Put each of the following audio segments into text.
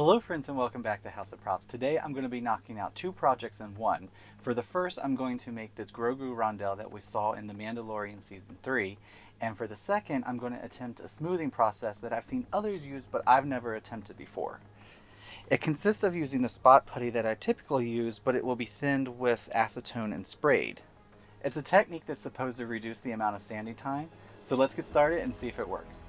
Hello friends and welcome back to House of Props. Today I'm going to be knocking out two projects in one. For the first, I'm going to make this Grogu Rondel that we saw in the Mandalorian Season 3. And for the second, I'm going to attempt a smoothing process that I've seen others use but I've never attempted before. It consists of using the spot putty that I typically use, but it will be thinned with acetone and sprayed. It's a technique that's supposed to reduce the amount of sanding time, so let's get started and see if it works.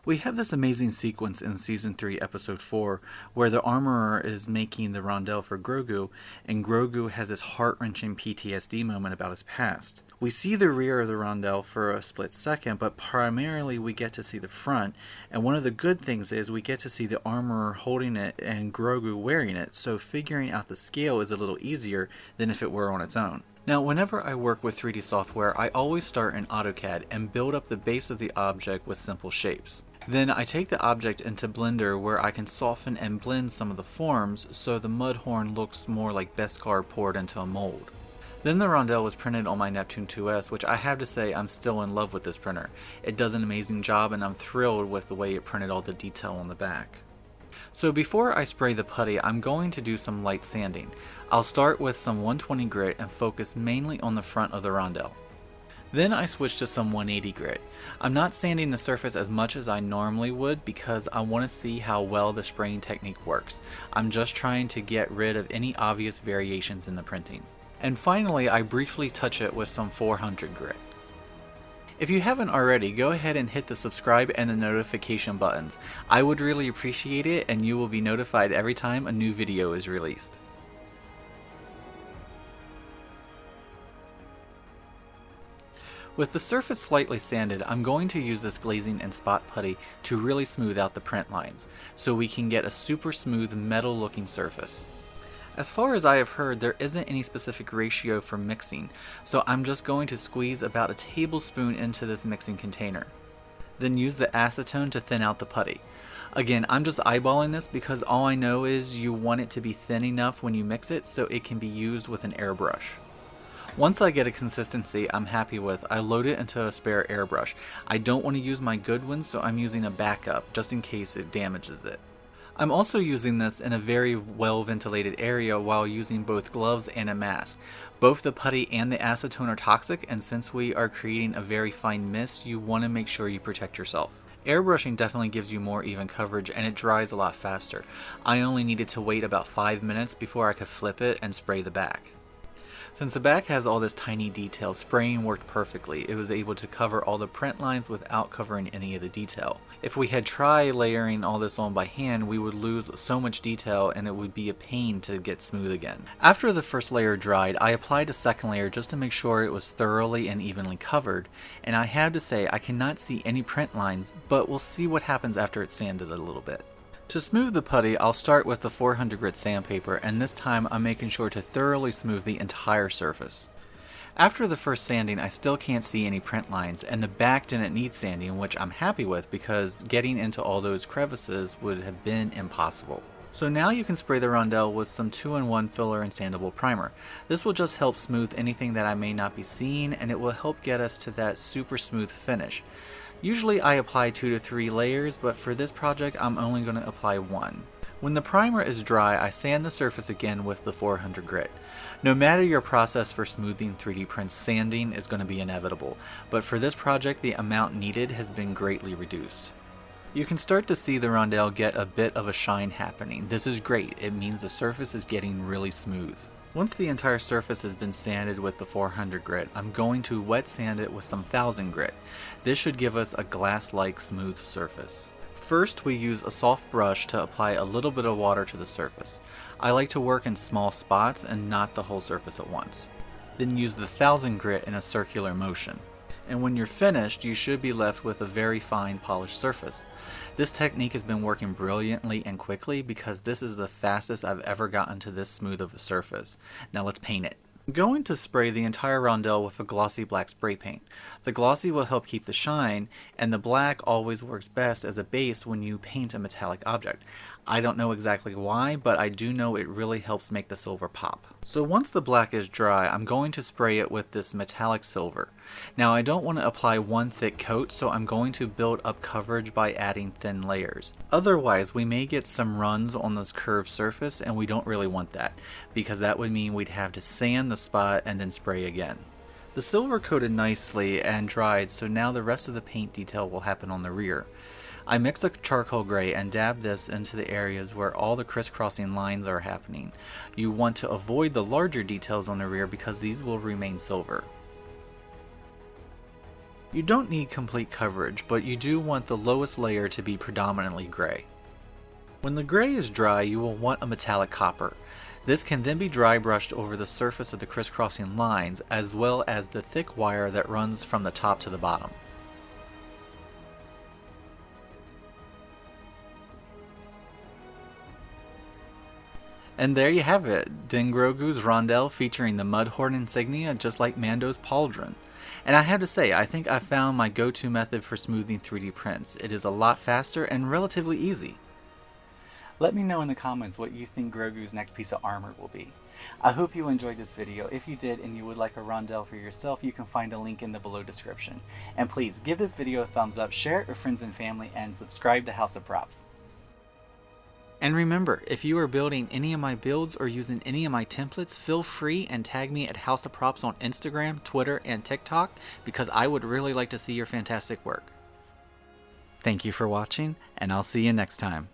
We have this amazing sequence in Season 3, Episode 4, where the armorer is making the rondel for Grogu, and Grogu has this heart-wrenching PTSD moment about his past. We see the rear of the rondel for a split second, but primarily we get to see the front, and one of the good things is we get to see the armorer holding it and Grogu wearing it, so figuring out the scale is a little easier than if it were on its own. Now, whenever I work with 3D software, I always start in AutoCAD and build up the base of the object with simple shapes. Then I take the object into Blender where I can soften and blend some of the forms so the mud horn looks more like Beskar poured into a mold. Then the rondel was printed on my Neptune 2S, which I have to say I'm still in love with this printer. It does an amazing job and I'm thrilled with the way it printed all the detail on the back. So before I spray the putty, I'm going to do some light sanding. I'll start with some 120 grit and focus mainly on the front of the rondel. Then I switch to some 180 grit. I'm not sanding the surface as much as I normally would because I want to see how well the spraying technique works. I'm just trying to get rid of any obvious variations in the printing. And finally, I briefly touch it with some 400 grit. If you haven't already, go ahead and hit the subscribe and the notification buttons. I would really appreciate it, and you will be notified every time a new video is released. With the surface slightly sanded, I'm going to use this glazing and spot putty to really smooth out the print lines, so we can get a super smooth metal looking surface. As far as I have heard, there isn't any specific ratio for mixing, so I'm just going to squeeze about a tablespoon into this mixing container. Then use the acetone to thin out the putty. Again, I'm just eyeballing this because all I know is you want it to be thin enough when you mix it so it can be used with an airbrush. Once I get a consistency I'm happy with, I load it into a spare airbrush. I don't want to use my good one, so I'm using a backup just in case it damages it. I'm also using this in a very well ventilated area while using both gloves and a mask. Both the putty and the acetone are toxic, and since we are creating a very fine mist, you want to make sure you protect yourself. Airbrushing definitely gives you more even coverage and it dries a lot faster. I only needed to wait about 5 minutes before I could flip it and spray the back. Since the back has all this tiny detail, spraying worked perfectly. It was able to cover all the print lines without covering any of the detail. If we had tried layering all this on by hand, we would lose so much detail and it would be a pain to get smooth again. After the first layer dried, I applied a second layer just to make sure it was thoroughly and evenly covered, and I have to say I cannot see any print lines, but we'll see what happens after it's sanded a little bit. To smooth the putty, I'll start with the 400 grit sandpaper, and this time I'm making sure to thoroughly smooth the entire surface. After the first sanding, I still can't see any print lines, and the back didn't need sanding, which I'm happy with because getting into all those crevices would have been impossible. So now you can spray the rondel with some 2-in-1 filler and sandable primer. This will just help smooth anything that I may not be seeing, and it will help get us to that super smooth finish. Usually I apply 2 to 3 layers, but for this project I'm only going to apply 1. When the primer is dry, I sand the surface again with the 400 grit. No matter your process for smoothing 3D prints, sanding is going to be inevitable, but for this project the amount needed has been greatly reduced. You can start to see the rondel get a bit of a shine happening. This is great, it means the surface is getting really smooth. Once the entire surface has been sanded with the 400 grit, I'm going to wet sand it with some 1000 grit. This should give us a glass-like smooth surface. First, we use a soft brush to apply a little bit of water to the surface. I like to work in small spots and not the whole surface at once. Then use the 1000 grit in a circular motion. And when you're finished, you should be left with a very fine polished surface. This technique has been working brilliantly and quickly because this is the fastest I've ever gotten to this smooth of a surface. Now let's paint it. I'm going to spray the entire rondel with a glossy black spray paint. The glossy will help keep the shine, and the black always works best as a base when you paint a metallic object. I don't know exactly why, but I do know it really helps make the silver pop. So once the black is dry, I'm going to spray it with this metallic silver. Now I don't want to apply one thick coat, so I'm going to build up coverage by adding thin layers. Otherwise, we may get some runs on this curved surface, and we don't really want that, because that would mean we'd have to sand the spot and then spray again. The silver coated nicely and dried, so now the rest of the paint detail will happen on the rear. I mix a charcoal gray and dab this into the areas where all the crisscrossing lines are happening. You want to avoid the larger details on the rear because these will remain silver. You don't need complete coverage, but you do want the lowest layer to be predominantly gray. When the gray is dry, you will want a metallic copper. This can then be dry brushed over the surface of the crisscrossing lines, as well as the thick wire that runs from the top to the bottom. And there you have it, Din Grogu's Rondel featuring the Mudhorn insignia just like Mando's pauldron. And I have to say, I think I found my go-to method for smoothing 3D prints. It is a lot faster and relatively easy. Let me know in the comments what you think Grogu's next piece of armor will be. I hope you enjoyed this video. If you did and you would like a Rondel for yourself, you can find a link in the below description. And please give this video a thumbs up, share it with friends and family, and subscribe to Haas of Props. And remember, if you are building any of my builds or using any of my templates, feel free and tag me at Haas of Props on Instagram, Twitter, and TikTok, because I would really like to see your fantastic work. Thank you for watching, and I'll see you next time.